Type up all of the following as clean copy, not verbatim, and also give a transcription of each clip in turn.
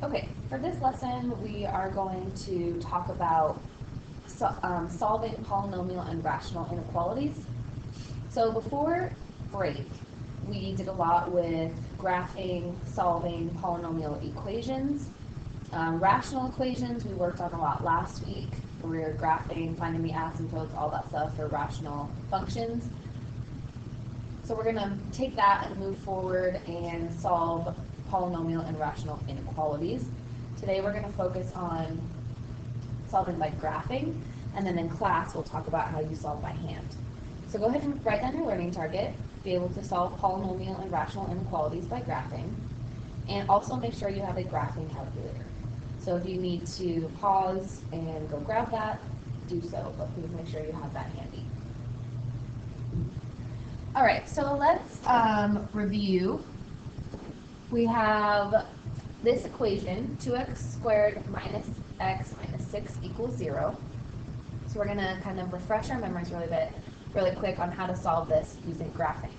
Okay, for this lesson, we are going to talk about solving polynomial and rational inequalities. So before break, we did a lot with graphing, solving polynomial equations. Rational equations, we worked on a lot last week. We were graphing, finding the asymptotes, all that stuff for rational functions. So we're going to take that and move forward and solve polynomial and rational inequalities. Today we're going to focus on solving by graphing, and then in class we'll talk about how you solve by hand. So go ahead and write down your learning target, be able to solve polynomial and rational inequalities by graphing, and also make sure you have a graphing calculator. So if you need to pause and go grab that, do so, but please make sure you have that handy. All right, so let's review. We have this equation, 2x squared minus x minus 6 equals 0. So we're going to kind of refresh our memories really quick on how to solve this using graphing.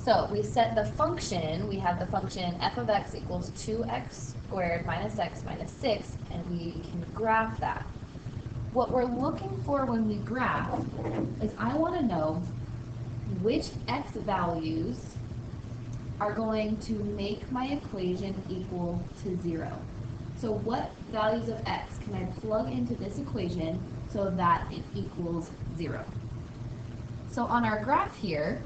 So we set the function, we have the function f of x equals 2x squared minus x minus 6, and we can graph that. What we're looking for when we graph is I want to know which x values are going to make my equation equal to 0. So what values of x can I plug into this equation so that it equals 0? So on our graph here,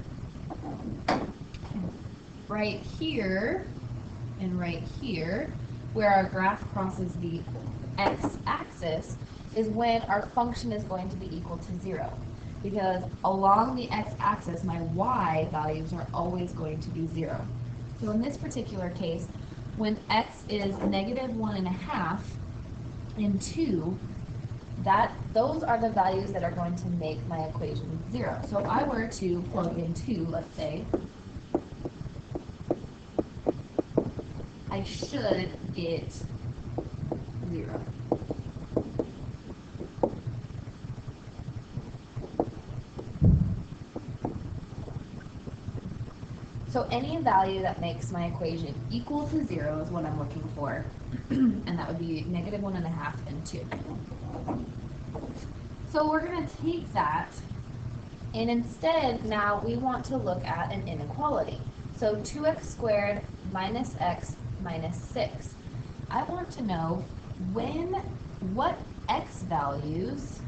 right here and right here, where our graph crosses the x-axis, is when our function is going to be equal to 0. Because along the x-axis, my y values are always going to be 0. So in this particular case, when x is negative 1.5 and 2, those are the values that are going to make my equation 0. So if I were to plug in 2, let's say, I should get 0. So any value that makes my equation equal to 0 is what I'm looking for, and that would be negative 1.5 and 2. So we're going to take that, and instead now we want to look at an inequality. So 2x squared minus x minus 6. I want to know what x values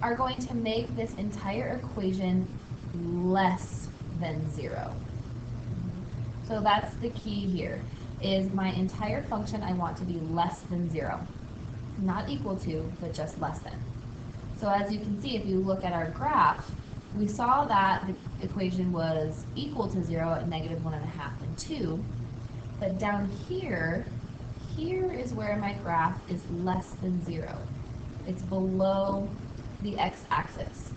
are going to make this entire equation less than 0. So that's the key here, is my entire function I want to be less than 0. Not equal to, but just less than. So as you can see, if you look at our graph, we saw that the equation was equal to 0 at negative 1.5 and 2, but down here is where my graph is less than 0. It's below the x-axis.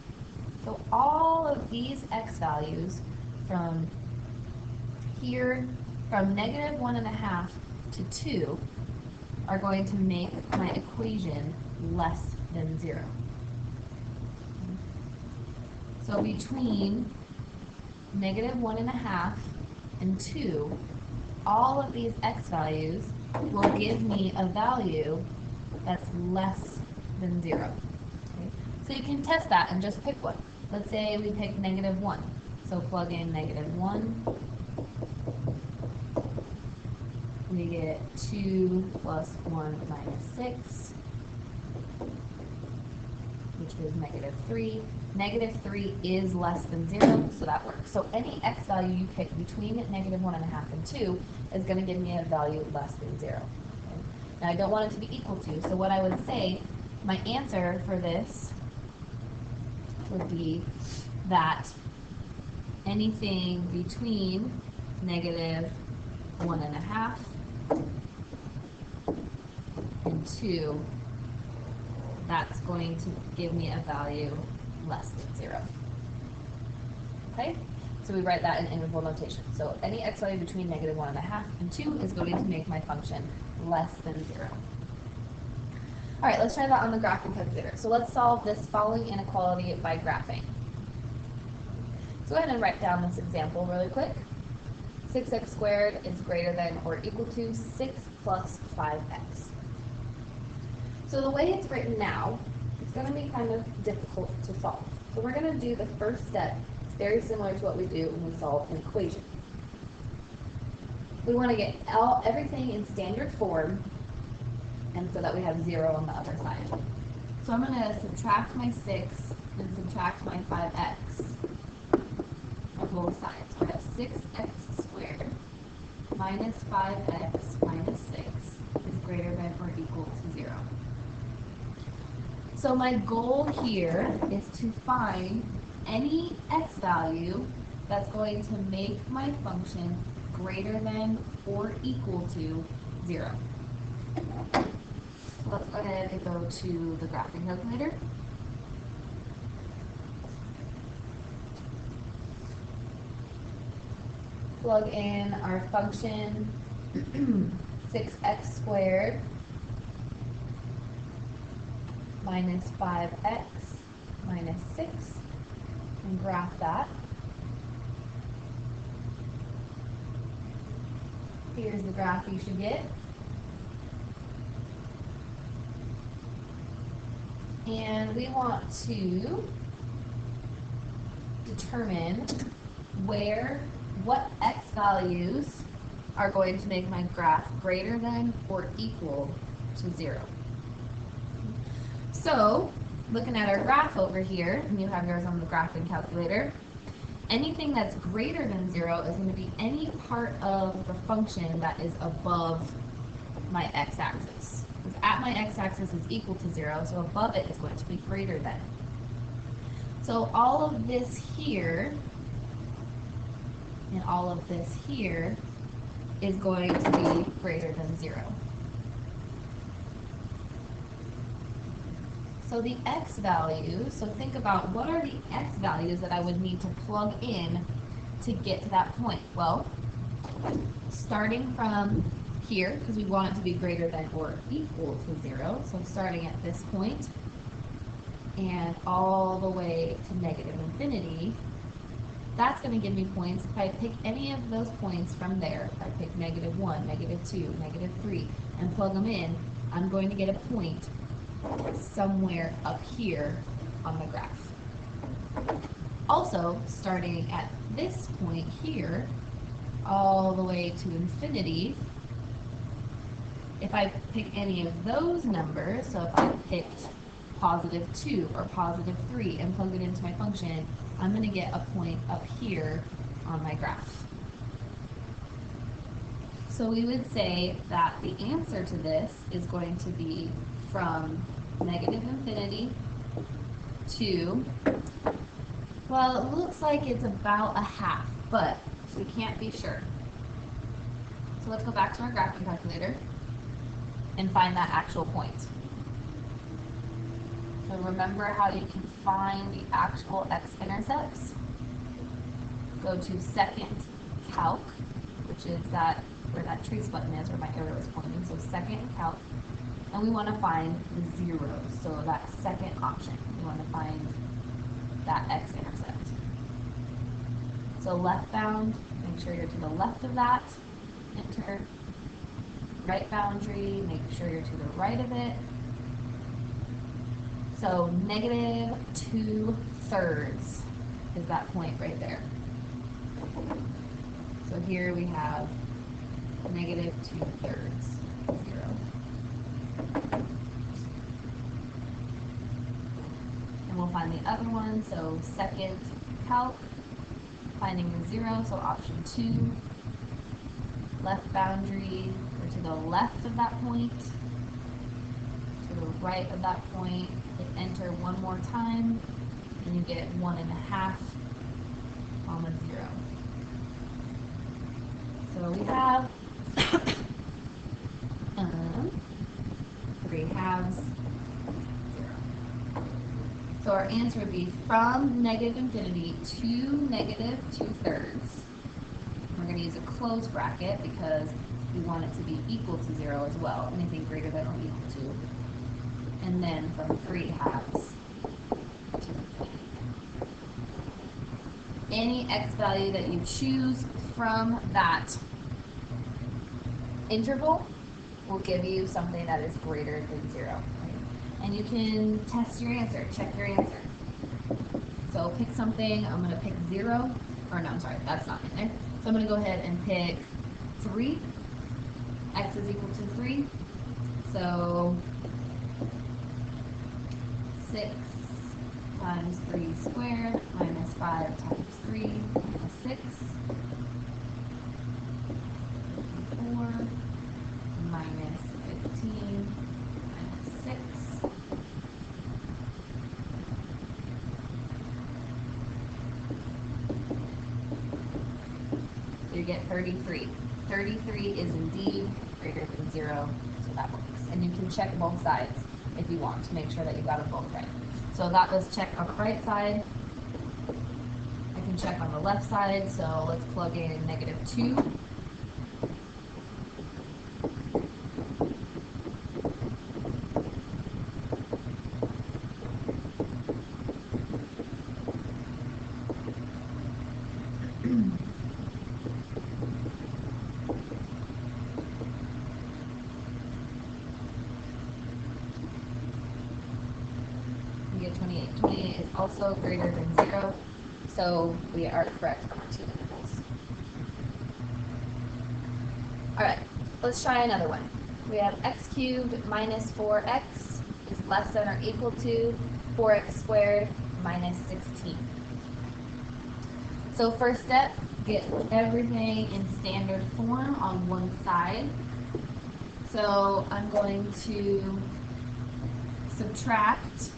So all of these x values from here, from negative 1.5 to 2, are going to make my equation less than 0. So between negative 1.5 and 2, all of these x values will give me a value that's less than 0. Okay? So you can test that and just pick one. Let's say we pick negative 1. So plug in negative 1. We get 2 plus 1 minus 6, which is negative 3. Negative 3 is less than 0, so that works. So any x value you pick between negative 1.5 and 2 is going to give me a value less than 0. Okay? Now I don't want it to be equal to, so what I would say, my answer for this would be that anything between negative 1.5 and 2, that's going to give me a value less than 0. Okay? So we write that in interval notation. So any x value between negative 1.5 and 2 is going to make my function less than 0. All right, let's try that on the graphing calculator. So let's solve this following inequality by graphing. So go ahead and write down this example really quick. 6x squared is greater than or equal to 6 plus 5x. So the way it's written now, it's going to be kind of difficult to solve. So we're going to do the first step. It's very similar to what we do when we solve an equation. We want to get everything in standard form, and so that we have 0 on the other side. So I'm going to subtract my 6 and subtract my 5x on both sides. So I have 6x squared minus 5x minus 6 is greater than or equal to 0. So my goal here is to find any x value that's going to make my function greater than or equal to 0. So let's go ahead and go to the graphing calculator. Plug in our function 6x squared minus 5x minus 6 and graph that. Here's the graph you should get. And we want to determine what x values are going to make my graph greater than or equal to 0. So, looking at our graph over here, and you have yours on the graphing calculator, anything that's greater than 0 is going to be any part of the function that is above my x-axis. Because at my x-axis is equal to 0, so above it is going to be greater than. So all of this here and all of this here is going to be greater than 0. So the x values, so think about what are the x values that I would need to plug in to get to that point. Well, starting from here, because we want it to be greater than or equal to 0, so starting at this point and all the way to negative infinity, that's going to give me points. If I pick any of those points from there, if I pick negative 1, negative 2, negative 3, and plug them in, I'm going to get a point somewhere up here on the graph. Also, starting at this point here, all the way to infinity, if I pick any of those numbers, so if I picked positive 2 or positive 3 and plug it into my function, I'm going to get a point up here on my graph. So we would say that the answer to this is going to be from negative infinity to, well, it looks like it's about a half, but we can't be sure. So let's go back to our graphing calculator and find that actual point. So remember how you can find the actual x-intercepts? Go to second calc, which is that where that trace button is, where my arrow is pointing. So second calc, and we want to find the zeros. So that second option, we want to find that x-intercept. So left bound, make sure you're to the left of that. Enter. Right boundary, make sure you're to the right of it. So negative 2/3 is that point right there. So here we have negative 2/3, 0. And we'll find the other one, so second calc, finding the 0, so option 2. Left boundary, or to the left of that point, to the right of that point, hit enter one more time, and you get 1.5 on the 0. So we have 3 halves, 0. So our answer would be from negative infinity to negative 2/3. We're going to use a closed bracket because we want it to be equal to 0 as well, anything greater than or equal to. And then from 3 halves to infinity. Any x value that you choose from that interval will give you something that is greater than 0. Right? And you can test your answer, check your answer. So pick something, I'm going to pick 0, or no, I'm sorry, that's not in there. So I'm going to go ahead and pick 3, x is equal to 3. So 6 times 3 squared minus 5 times 3 minus 6. 4 minus 15 minus 6. So you get 33. 33 is indeed greater than 0, so that works. And you can check both sides if you want to make sure that you got them both right. So that was check on the right side. I can check on the left side, so let's plug in -2. We get 28. 28 is also greater than 0, so we are correct on our 2 intervals. Alright, let's try another one. We have x cubed minus 4x is less than or equal to 4x squared minus 16. So first step, get everything in standard form on one side. So I'm going to subtract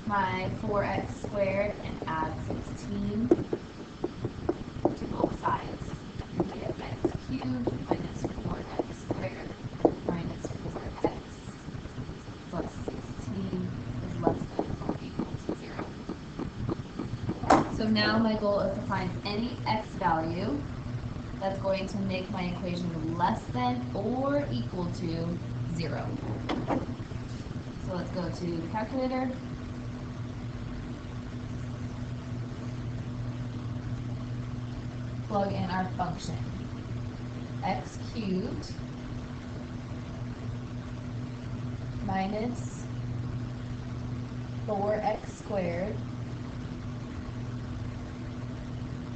my 4x squared and add 16 to both sides. We get x cubed minus 4x squared minus 4x plus 16 is less than or equal to 0. So now my goal is to find any x value that's going to make my equation less than or equal to 0. So let's go to the calculator. Plug in our function. X cubed minus 4x squared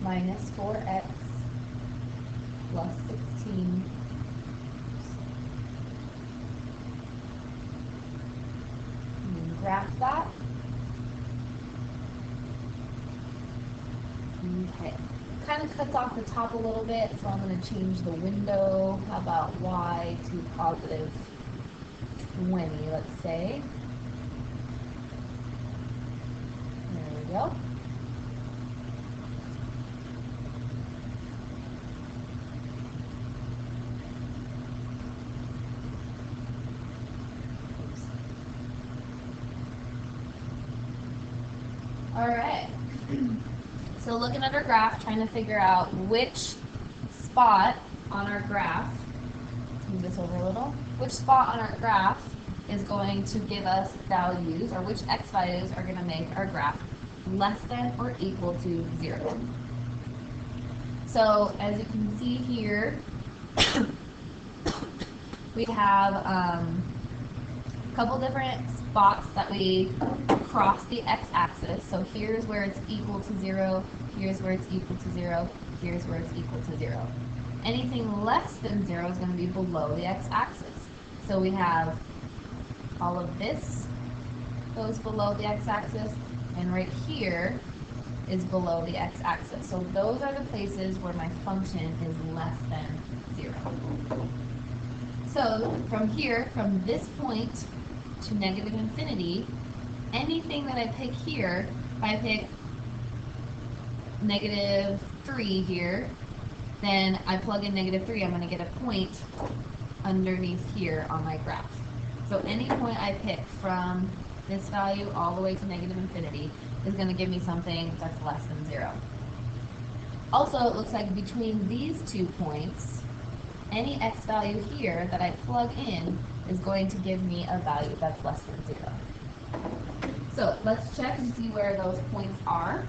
minus 4x plus 16 and graph that. Okay. Kind of cuts off the top a little bit, so I'm going to change the window. How about y to positive 20, let's say. There we go. All right. So looking at our graph, trying to figure out which spot on our graph, move this over a little, which spot on our graph is going to give us values, or which x values are going to make our graph less than or equal to 0. So as you can see here, we have a couple different spots that we cross the x-axis. So here's where it's equal to 0, here's where it's equal to 0, here's where it's equal to 0. Anything less than 0 is going to be below the x-axis. So we have all of this goes below the x-axis, and right here is below the x-axis. So those are the places where my function is less than 0. So from here, from this point to negative infinity, anything that I pick here, if I pick -3 here, then I plug in -3, I'm going to get a point underneath here on my graph. So any point I pick from this value all the way to negative infinity is going to give me something that's less than 0. Also, it looks like between these 2 points, any x value here that I plug in is going to give me a value that's less than 0. So let's check and see where those points are.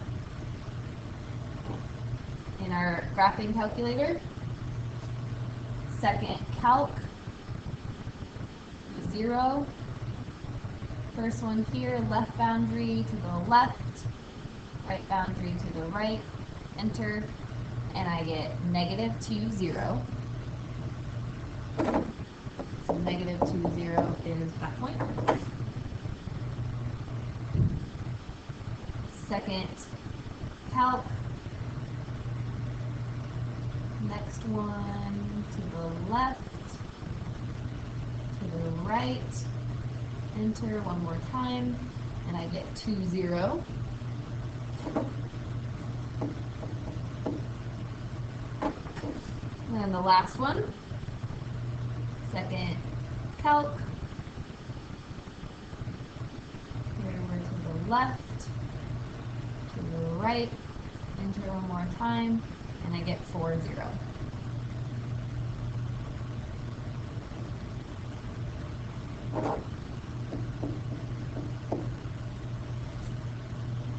in our graphing calculator. Second calc, 0. First one here, left boundary to the left, right boundary to the right, enter, and I get -2, 0. So -2, 0 is that point. Second calc, next one to the left, to the right, enter one more time, and I get 2, 0. And then the last one, second calc, here we're to the left, to the right, enter one more time, and I get 4, 0.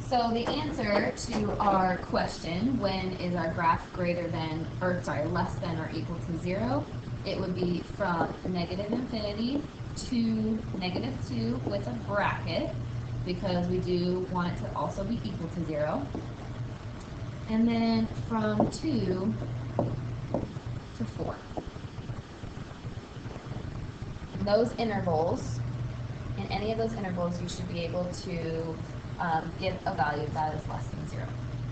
So the answer to our question, when is our graph greater than, or sorry, less than or equal to 0, it would be from -infinity to -2 with a bracket, because we do want it to also be equal to 0. And then from 2 to 4. In those intervals, in any of those intervals, you should be able to give a value that is less than 0.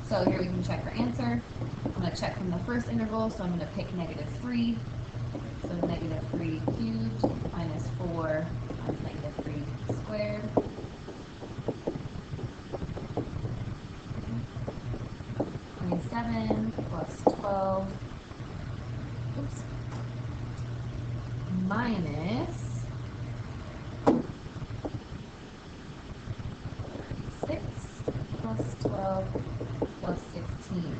So here we can check our answer. I'm going to check from the first interval, so I'm going to pick -3. So -3 cubed minus 4 times -3 squared. -7 plus 12, oops, minus 6 plus 12 plus 16.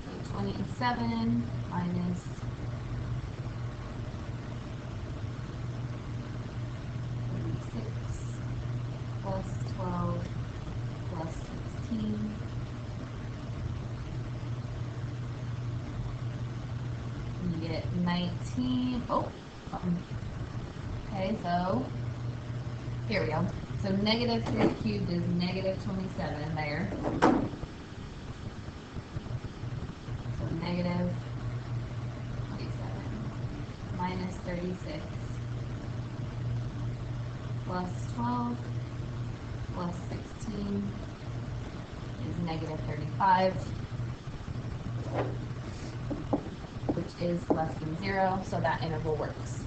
So 27 minus 36 plus 12 plus 16. And you get 19. Oh, okay, so here we go. So -3 cubed is -27 there. So -27 minus 36 plus 12 plus 16 is -35, which is less than 0, so that interval works.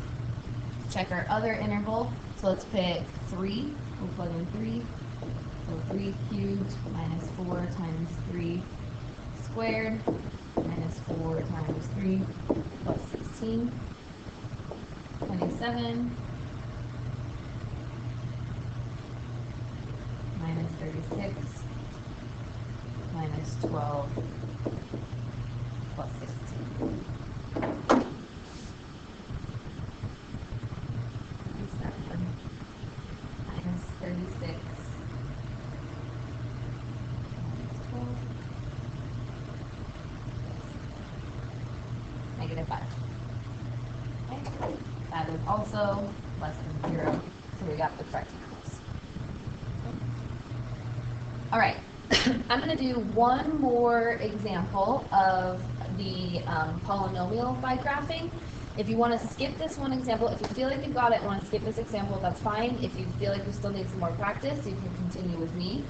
Check our other interval. So let's pick 3. We'll plug in 3. So 3 cubed minus 4 times 3 squared minus 4 times 3 plus 16. 27 minus 36 minus 12 plus 16. Minus 36 minus 12 -5. Okay. That is also less than 0, so we got the correct intervals. All right, I'm going to do one more example of the polynomial by graphing. If you want to skip this one example, if you feel like you've got it and want to skip this example, that's fine. If you feel like you still need some more practice, you can continue with me.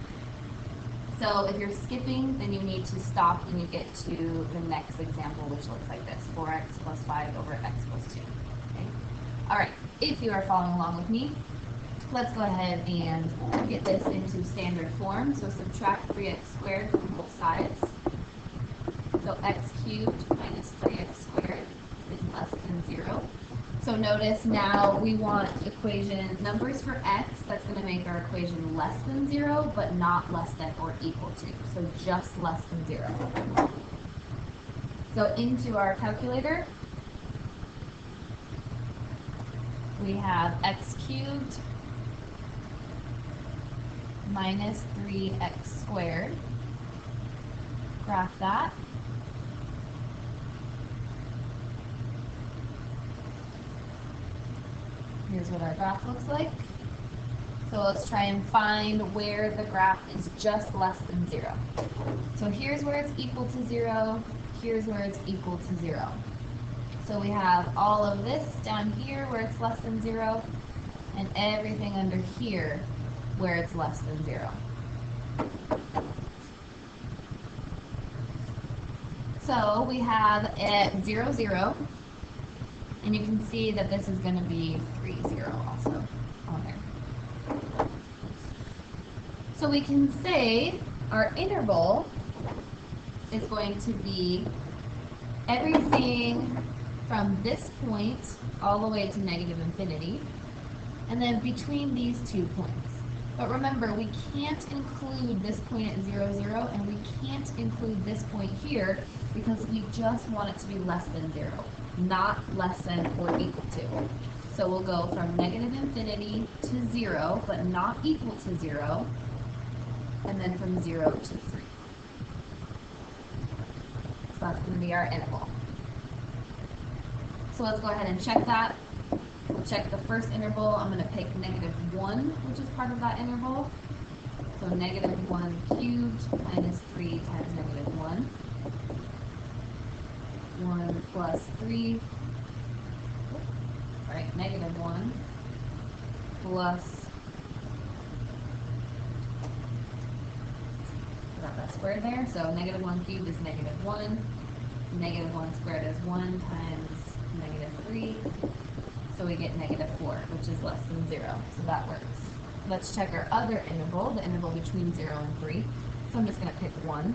So if you're skipping, then you need to stop when you get to the next example, which looks like this: 4x plus 5 over x plus 2. Okay? All right, if you are following along with me, let's go ahead and get this into standard form. So subtract 3x squared from both sides. So x cubed minus 3x squared is less than 0. So notice now we want equation numbers for x. That's going to make our equation less than 0, but not less than or equal to. So just less than 0. So into our calculator, we have x cubed minus 3x squared. Graph that. Here's what our graph looks like. So let's try and find where the graph is just less than 0. So here's where it's equal to 0. Here's where it's equal to 0. So we have all of this down here where it's less than 0, and everything under here where it's less than 0. So we have at 0, 0, and you can see that this is going to be 3, 0 also on there. So we can say our interval is going to be everything from this point all the way to negative infinity, and then between these 2 points. But remember, we can't include this point at 0, 0, and we can't include this point here because we just want it to be less than 0, not less than or equal to. So we'll go from negative infinity to 0, but not equal to 0, and then from 0 to 3. So that's going to be our interval. So let's go ahead and check that. We'll check the first interval. I'm going to pick negative 1, which is part of that interval. So negative 1 cubed minus 3 times negative 1. 1 plus 3, right, negative 1 plus, got that squared there, so negative 1 cubed is negative 1. Negative 1 squared is 1 times negative 3. So we get negative 4, which is less than 0. So that works. Let's check our other interval, the interval between 0 and 3. So I'm just going to pick 1.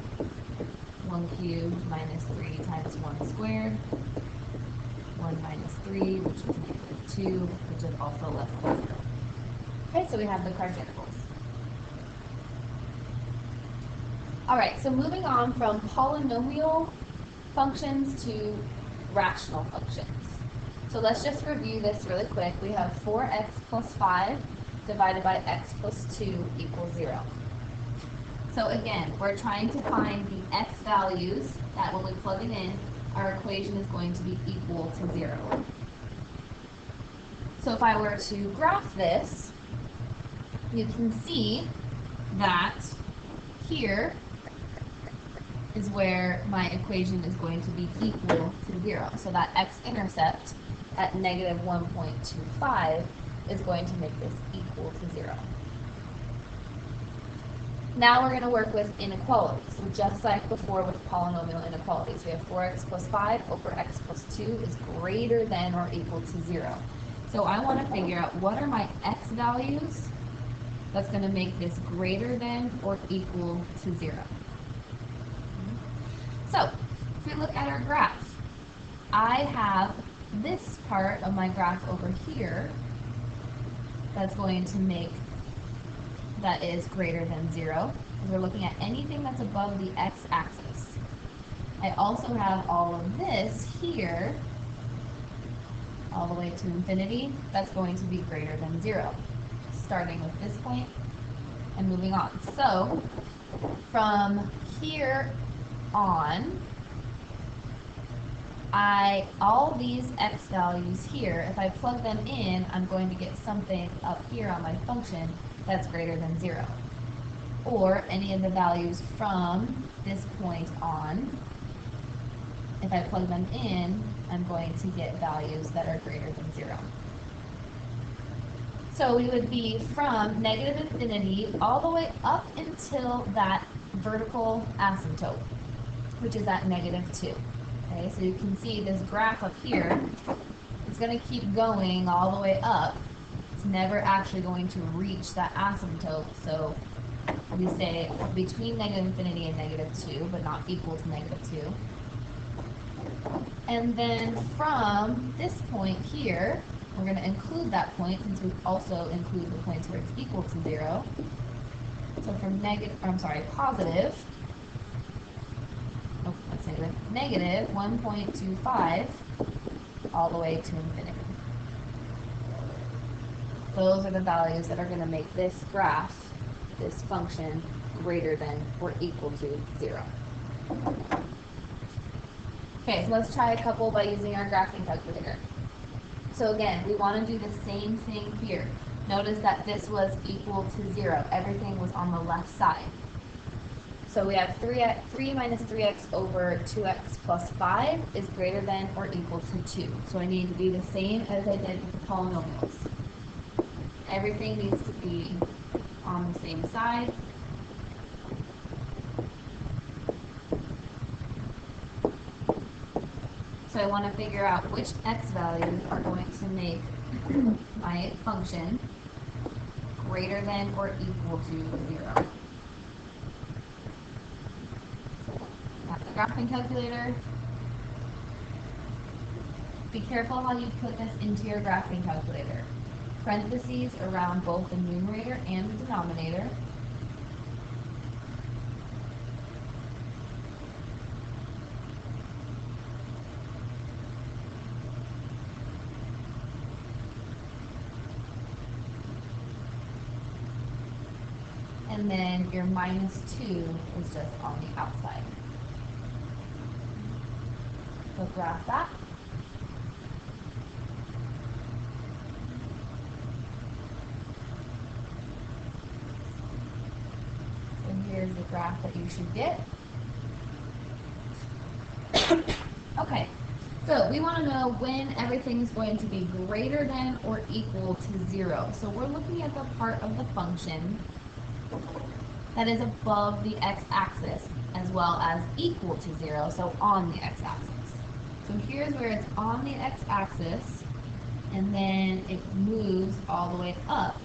1 cubed minus 3 times 1 squared. 1 minus 3, which is negative 2, which is also less than 0. Okay, so we have the correct intervals. Alright, so moving on from polynomial functions to rational functions. So let's just review this really quick. We have 4x plus 5 divided by x plus 2 equals 0. So again, we're trying to find the x values that when we plug it in, our equation is going to be equal to 0. So if I were to graph this, you can see that here is where my equation is going to be equal to 0. So that x-intercept at negative 1.25 is going to make this equal to 0. Now we're going to work with inequalities. So just like before with polynomial inequalities, we have 4x plus 5 over x plus 2 is greater than or equal to 0. So I want to figure out what are my x values that's going to make this greater than or equal to 0. So if we look at our graph, I have this part of my graph over here that's going to make that is greater than 0. We're looking at anything that's above the x-axis. I also have all of this here, all the way to infinity, that's going to be greater than 0, starting with this point and moving on. So from here on, all these x values here, if I plug them in, I'm going to get something up here on my function that's greater than 0. Or any of the values from this point on, if I plug them in, I'm going to get values that are greater than 0. So we would be from negative infinity all the way up until that vertical asymptote, which is at negative 2. Okay, so you can see this graph up here, it's going to keep going all the way up. It's never actually going to reach that asymptote, so we say between negative infinity and negative 2, but not equal to negative 2. And then from this point here, we're going to include that point since we also include the points where it's equal to 0. So from positive, oh, that's negative. negative 1.25 all the way to infinity. Those are the values that are going to make this graph, this function, greater than or equal to 0. Okay, so let's try a couple by using our graphing calculator. So again, we want to do the same thing here. Notice that this was equal to 0. Everything was on the left side. So we have 3 minus 3x over 2x plus 5 is greater than or equal to 2. So I need to do the same as I did with the polynomials. Everything needs to be on the same side. So I want to figure out which x values are going to make my function greater than or equal to 0. Got the graphing calculator. Be careful how you put this into your graphing calculator. Parentheses around both the numerator and the denominator. And then your minus 2 is just on the outside. So graph that. And here's the graph that you should get. Okay, so we want to know when everything's going to be greater than or equal to 0. So we're looking at the part of the function that is above the x-axis as well as equal to 0, so on the x-axis. So here's where it's on the x-axis, and then it moves all the way up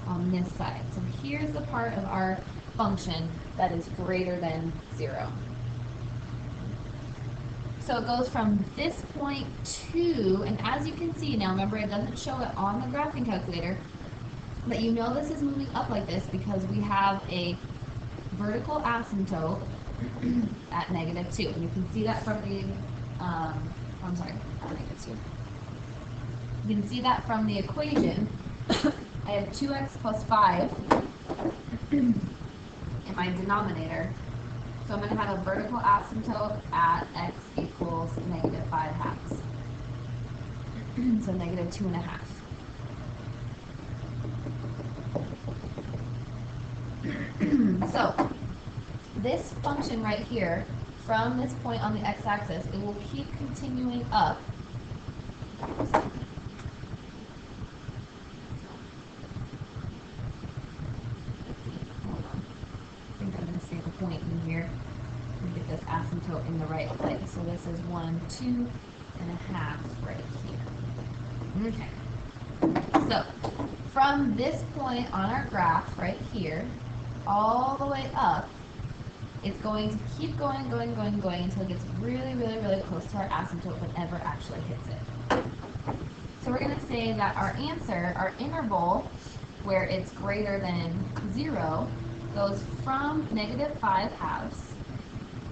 on this side. So here's the part of our function that is greater than 0. So it goes from this point to, and as you can see now, remember it doesn't show it on the graphing calculator, but you know this is moving up like this because we have a vertical asymptote at negative 2. And you can see that from the, I'm sorry, not negative 2. You can see that from the equation. I have 2x plus 5 in my denominator. So I'm going to have a vertical asymptote at x equals negative 5 halves. So negative 2.5. So this function right here, from this point on the x-axis, it will keep continuing up. I think I'm going to save a point in here and get this asymptote in the right place. So this is 1, 2.5 right here. Okay. So from this point on our graph right here, all the way up, it's going to keep going until it gets really, really, really close to our asymptote, but never actually hits it. So we're going to say that our answer, our interval, where it's greater than 0, goes from negative 5 halves.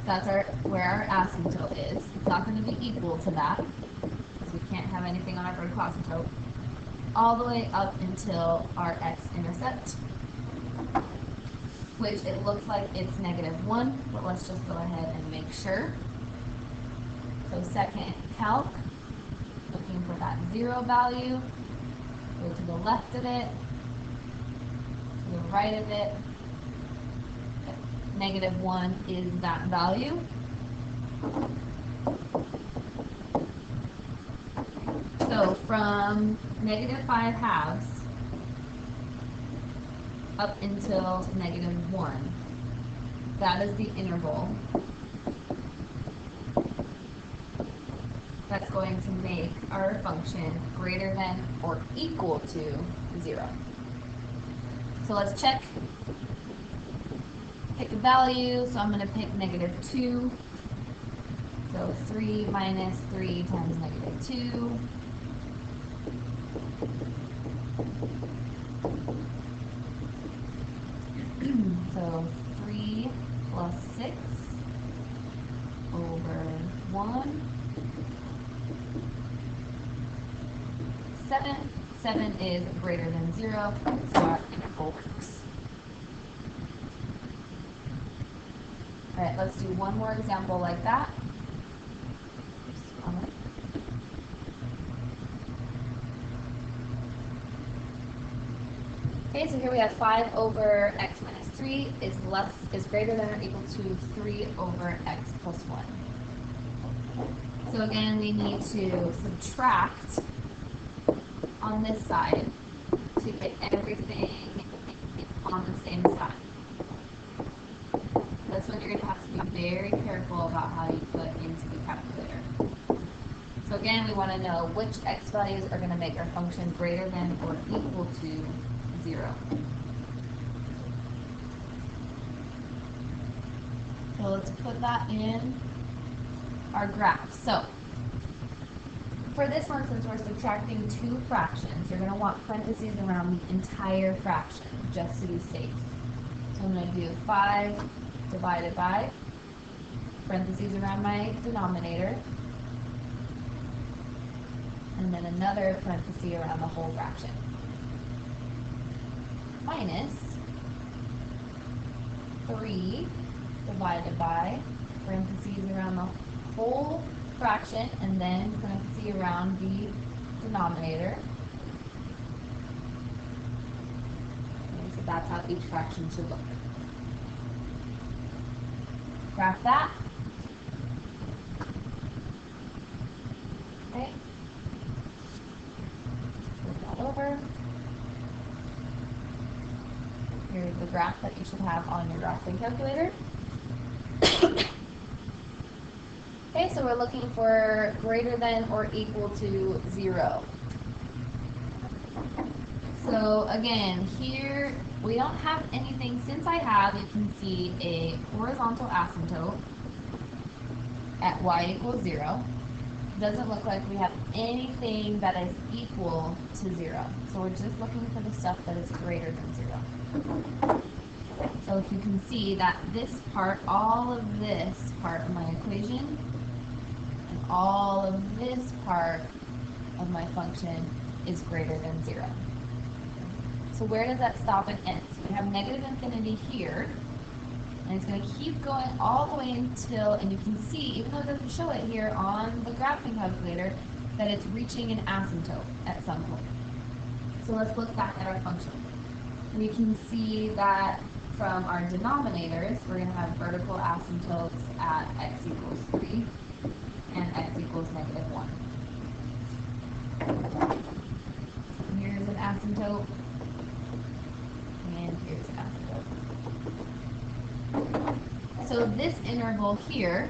That's where our asymptote is. It's not going to be equal to that, because we can't have anything on our vertical asymptote, all the way up until our x-intercept, which it looks like it's negative 1, but let's just go ahead and make sure. So second calc, looking for that 0 value, go to the left of it, to the right of it. Negative 1 is that value. So from negative 5 halves up until negative 1, that is the interval that's going to make our function greater than or equal to 0. So let's check. Pick a value, so I'm going to pick negative 2. So 3 minus 3 times negative 2. So 3 plus 6 over 1. 7. 7 is greater than 0, so our interval works. Alright, let's do one more example like that. Okay, so here we have 5 over x minus 3 is greater than or equal to 3 over x plus 1. So again, we need to subtract on this side to get everything on the same side. That's when you're going to have to be very careful about how you put into the calculator. So again, we want to know which x values are going to make our function greater than or equal to 0. So let's put that in our graph. So for this one, since we're subtracting two fractions, you're going to want parentheses around the entire fraction, just to be safe. So I'm going to do 5 divided by, parentheses around my denominator, and then another parenthesis around the whole fraction, minus 3 divided by, parentheses around the whole fraction, and then parentheses around the denominator. Okay, so that's how each fraction should look. Graph that. Okay. Flip that over. Here's the graph that you should have on your graphing calculator. Okay, so we're looking for greater than or equal to 0. So again, here we don't have anything. Since I have, you can see a horizontal asymptote at y equals 0. Doesn't look like we have anything that is equal to 0. So we're just looking for the stuff that is greater than 0. So if you can see that this part, all of this part of my equation, and all of this part of my function is greater than 0. So where does that stop and end? So we have negative infinity here, and it's going to keep going all the way until, and you can see, even though it doesn't show it here on the graphing calculator, that it's reaching an asymptote at some point. So let's look back at our function. We can see that from our denominators, we're going to have vertical asymptotes at x equals 3 and x equals negative 1. Here's an asymptote. And here's an asymptote. So this interval here,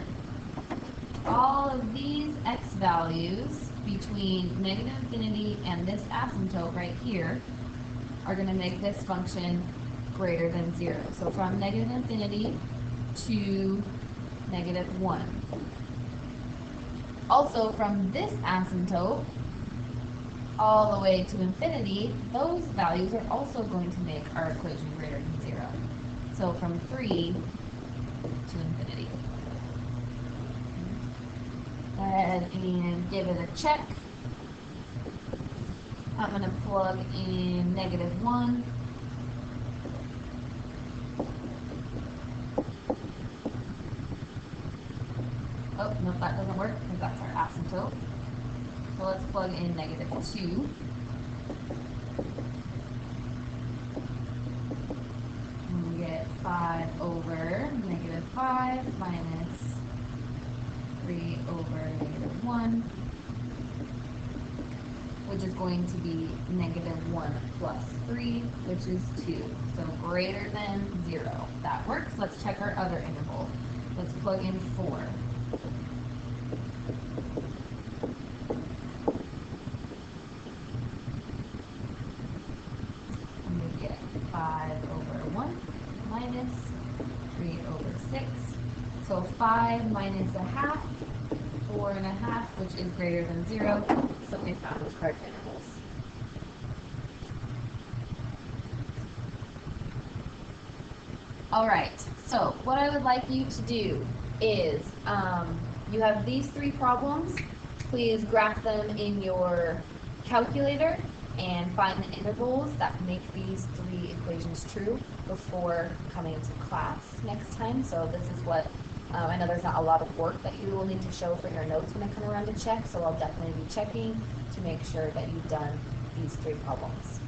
all of these x values between negative infinity and this asymptote right here are going to make this function greater than 0. So from negative infinity to negative 1. Also from this asymptote all the way to infinity, those values are also going to make our equation greater than 0. So from 3 to infinity. Go ahead and give it a check. I'm going to plug in negative 1. Oh, no, that doesn't work because that's our asymptote. So let's plug in negative 2. And we get 5 over negative 5 minus 3 over negative 1, which is going to be negative 1 plus 3, which is 2. So greater than 0. That works. Let's check our other interval. Let's plug in 4. And we get 5 over 1 minus 3 over 6. So 5 minus a half, 4 and a half, which is greater than 0. So we found those correct intervals. All right, so what I would like you to do is You have these three problems. Please graph them in your calculator and find the intervals that make these three equations true before coming to class next time. So this is what, I know there's not a lot of work that you will need to show for your notes when I come around to check, so I'll definitely be checking to make sure that you've done these three problems.